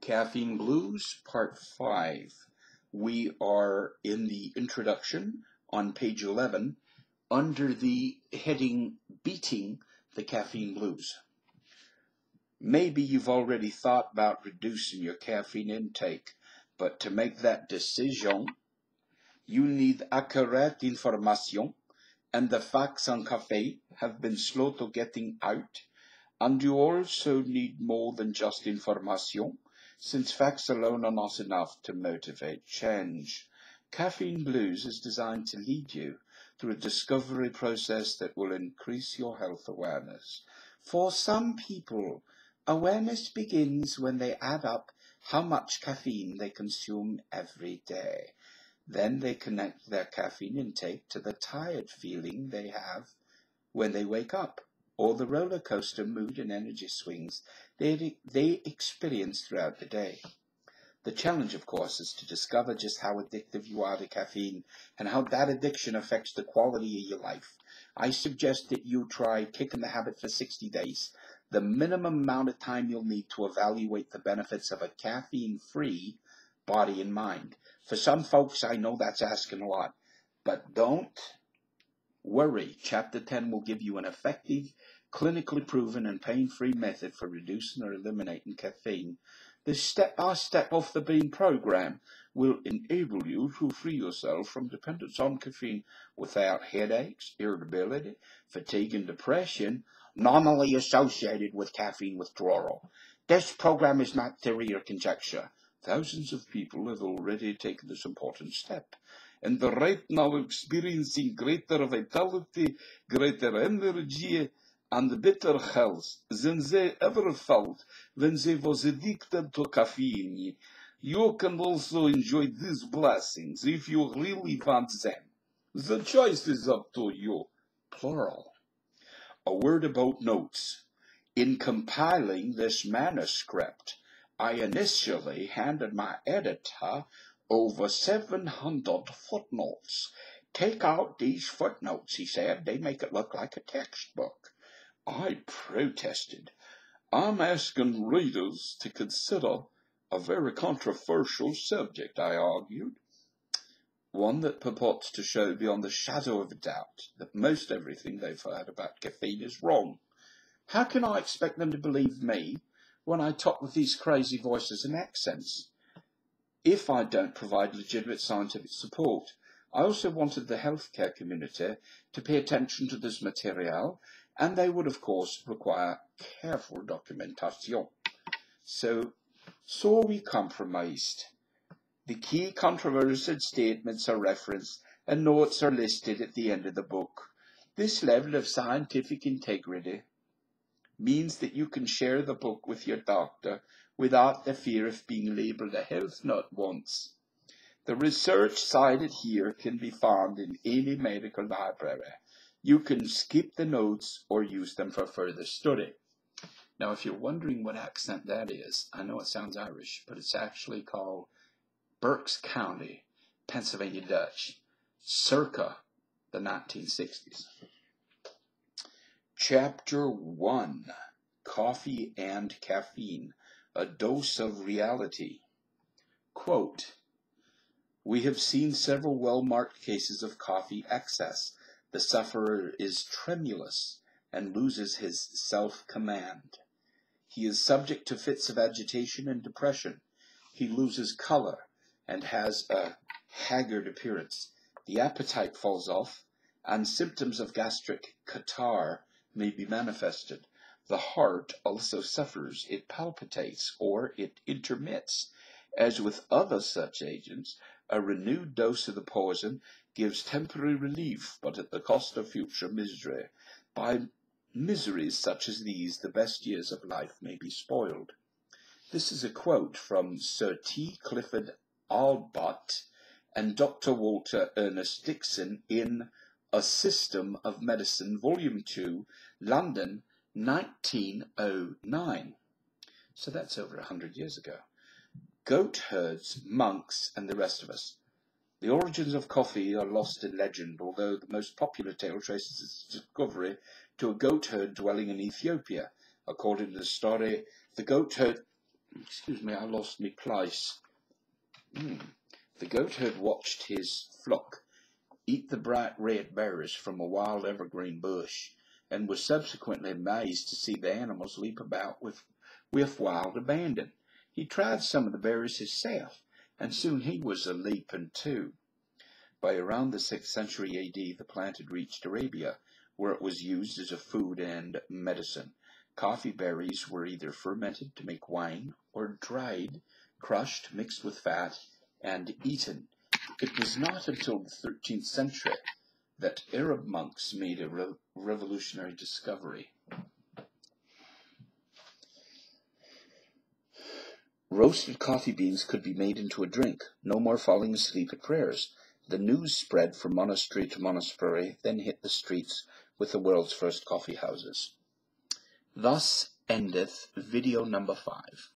Caffeine Blues, Part 5. We are in the introduction on page 11 under the heading Beating the Caffeine Blues. Maybe you've already thought about reducing your caffeine intake, but to make that decision, you need accurate information, and the facts on caffeine have been slow to getting out, and you also need more than just information, since facts alone are not enough to motivate change. Caffeine Blues is designed to lead you through a discovery process that will increase your health awareness. For some people, awareness begins when they add up how much caffeine they consume every day. Then they connect their caffeine intake to the tired feeling they have when they wake up, or the roller coaster mood and energy swings they experience throughout the day. The challenge, of course, is to discover just how addictive you are to caffeine and how that addiction affects the quality of your life. I suggest that you try kicking the habit for 60 days, the minimum amount of time you'll need to evaluate the benefits of a caffeine-free body and mind. For some folks, I know that's asking a lot, but don't worry. Chapter 10 will give you an effective, clinically proven and pain-free method for reducing or eliminating caffeine. This step-by-step off the bean program will enable you to free yourself from dependence on caffeine without headaches, irritability, fatigue, and depression normally associated with caffeine withdrawal. This program is not theory or conjecture. Thousands of people have already taken this important step, and they're right now experiencing greater vitality, greater energy, and better health than they ever felt when they was addicted to caffeine. You can also enjoy these blessings if you really want them. The choice is up to you. Plural. A word about notes. In compiling this manuscript, I initially handed my editor over 700 footnotes. Take out these footnotes, he said. They make it look like a textbook. I protested. I'm asking readers to consider a very controversial subject, I argued. One that purports to show beyond the shadow of a doubt that most everything they've heard about caffeine is wrong. How can I expect them to believe me when I talk with these crazy voices and accents, if I don't provide legitimate scientific support? I also wanted the healthcare community to pay attention to this material, and they would, of course, require careful documentation. So we compromised. The key controversial statements are referenced, and notes are listed at the end of the book. This level of scientific integrity means that you can share the book with your doctor without the fear of being labeled a health nut once. The research cited here can be found in any medical library. You can skip the notes or use them for further study. Now, if you're wondering what accent that is, I know it sounds Irish, but it's actually called Berks County, Pennsylvania Dutch, circa the 1960s. Chapter 1, Coffee and Caffeine, a Dose of Reality. Quote, we have seen several well-marked cases of coffee excess. The sufferer is tremulous and loses his self-command. He is subject to fits of agitation and depression. He loses color and has a haggard appearance. The appetite falls off, and symptoms of gastric catarrh may be manifested. The heart also suffers. It palpitates or it intermits. As with other such agents, a renewed dose of the poison gives temporary relief, but at the cost of future misery. By miseries such as these, the best years of life may be spoiled. This is a quote from Sir T. Clifford Allbutt and Dr. Walter Ernest Dixon in A System of Medicine, Volume 2, London, 1909. So that's over 100 years ago. Goat herds, monks, and the rest of us. The origins of coffee are lost in legend, although the most popular tale traces its discovery to a goat herd dwelling in Ethiopia. According to the story, the goat herd Excuse me, I lost my place. The goatherd watched his flock eat the bright red berries from a wild evergreen bush, and was subsequently amazed to see the animals leap about with wild abandon. He tried some of the berries himself, and soon he was a leaping too. By around the 6th century AD, the plant had reached Arabia, where it was used as a food and medicine. Coffee berries were either fermented to make wine, or dried, crushed, mixed with fat, and eaten. It was not until the 13th century that Arab monks made a revolutionary discovery. Roasted coffee beans could be made into a drink. No more falling asleep at prayers. The news spread from monastery to monastery, then hit the streets with the world's first coffee houses. Thus endeth video number 5.